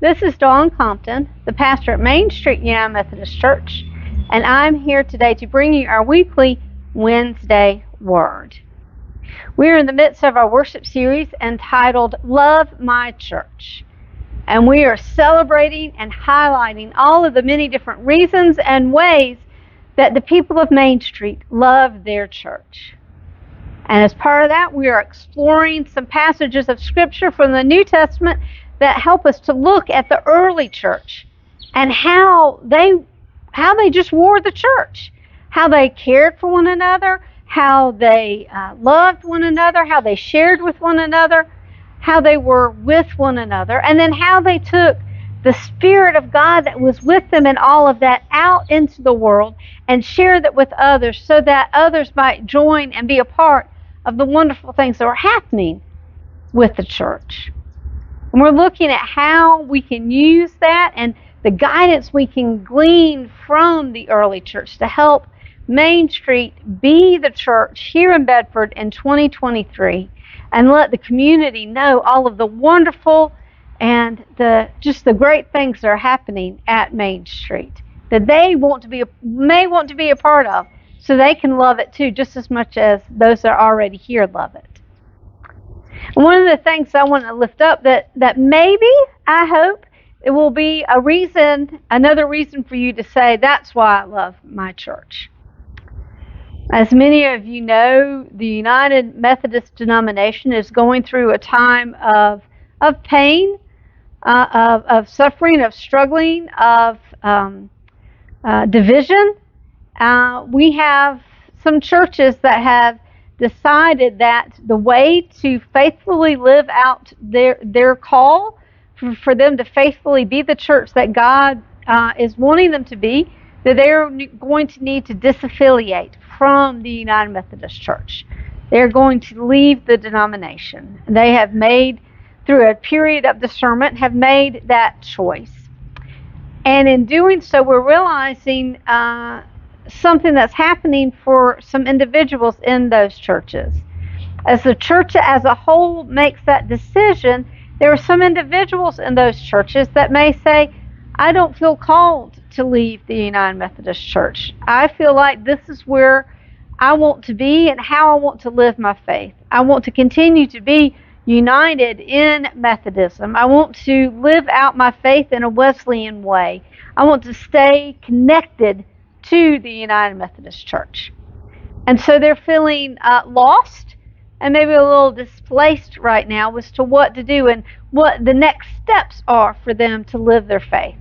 This is Dawn Compton, the pastor at Main Street United Methodist Church, and I'm here today to bring you our weekly Wednesday Word. We're in the midst of our worship series entitled Love My Church, and we are celebrating and highlighting all of the many different reasons and ways that the people of Main Street love their church. And as part of that, we are exploring some passages of Scripture from the New Testament that help us to look at the early church and how they just wore the church, how they cared for one another, how they loved one another, how they shared with one another, how they were with one another, and then how they took the Spirit of God that was with them and all of that out into the world and shared that with others so that others might join and be a part of the wonderful things that were happening with the church. And we're looking at how we can use that and the guidance we can glean from the early church to help Main Street be the church here in Bedford in 2023 and let the community know all of the wonderful and the great things that are happening at Main Street that they may want to be a part of so they can love it too, just as much as those that are already here love it. And one of the things I want to lift up that maybe, I hope, it will be another reason for you to say, that's why I love my church. As many of you know, the United Methodist denomination is going through a time of pain, of suffering, of struggling, of division. We have some churches that have decided that the way to faithfully live out their call, for them to faithfully be the church that God is wanting them to be, that they're going to need to disaffiliate from the United Methodist Church. They're going to leave the denomination. They have made, through a period of discernment, have made that choice. And in doing so, we're realizing something that's happening for some individuals in those churches. As the church as a whole makes that decision, there are some individuals in those churches that may say, I don't feel called to leave the United Methodist Church. I feel like this is where I want to be and how I want to live my faith. I want to continue to be united in Methodism. I want to live out my faith in a Wesleyan way. I want to stay connected to the United Methodist Church. And so they're feeling lost and maybe a little displaced right now as to what to do and what the next steps are for them to live their faith.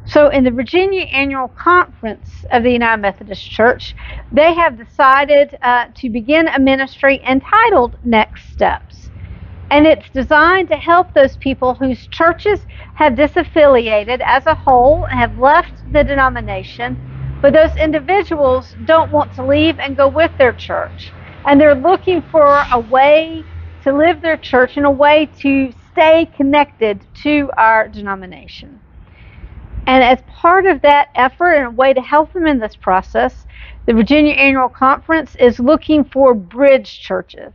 So in the Virginia Annual Conference of the United Methodist Church, they have decided to begin a ministry entitled Next Steps. And it's designed to help those people whose churches have disaffiliated as a whole, have left the denomination, but those individuals don't want to leave and go with their church. And they're looking for a way to live their church in a way to stay connected to our denomination. And as part of that effort and a way to help them in this process, the Virginia Annual Conference is looking for bridge churches.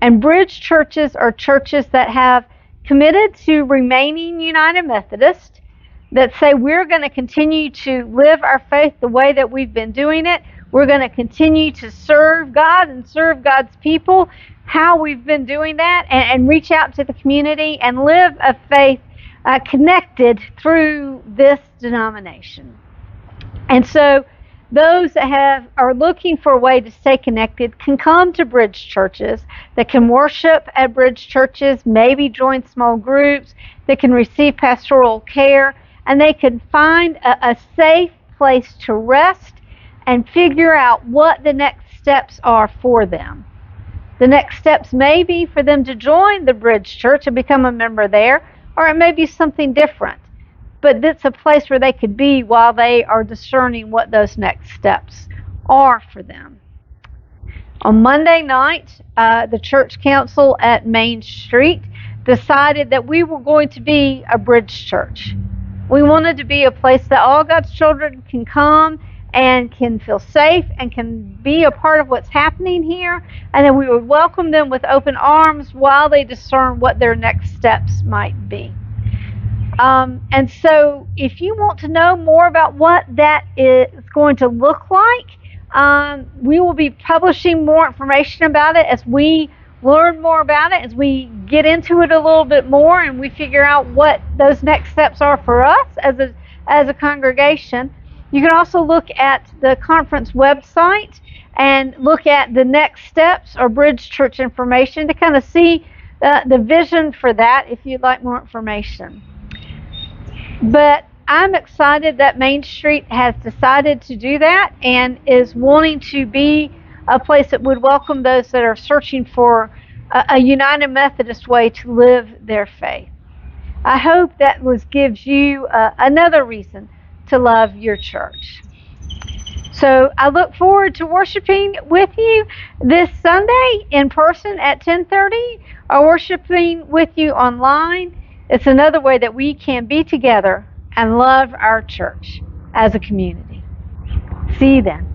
And bridge churches are churches that have committed to remaining United Methodist, that say we're going to continue to live our faith the way that we've been doing it. We're going to continue to serve God and serve God's people, how we've been doing that, and reach out to the community and live a faith connected through this denomination. And so those that are looking for a way to stay connected can come to bridge churches, that can worship at bridge churches, maybe join small groups, they can receive pastoral care, and they can find a safe place to rest and figure out what the next steps are for them. The next steps may be for them to join the bridge church and become a member there, or it may be something different. But it's a place where they could be while they are discerning what those next steps are for them. On Monday night, the church council at Main Street decided that we were going to be a bridge church. We wanted to be a place that all God's children can come and can feel safe and can be a part of what's happening here, and then we would welcome them with open arms while they discern what their next steps might be. And so, if you want to know more about what that is going to look like, we will be publishing more information about it as we learn more about it, as we get into it a little bit more, and we figure out what those next steps are for us as a congregation. You can also look at the conference website and look at the next steps or Bridge Church information to kind of see the vision for that if you'd like more information. But I'm excited that Main Street has decided to do that and is wanting to be a place that would welcome those that are searching for a United Methodist way to live their faith. I hope that gives you another reason to love your church. So I look forward to worshiping with you this Sunday in person at 10:30 or worshiping with you online. It's another way that we can be together and love our church as a community. See you then.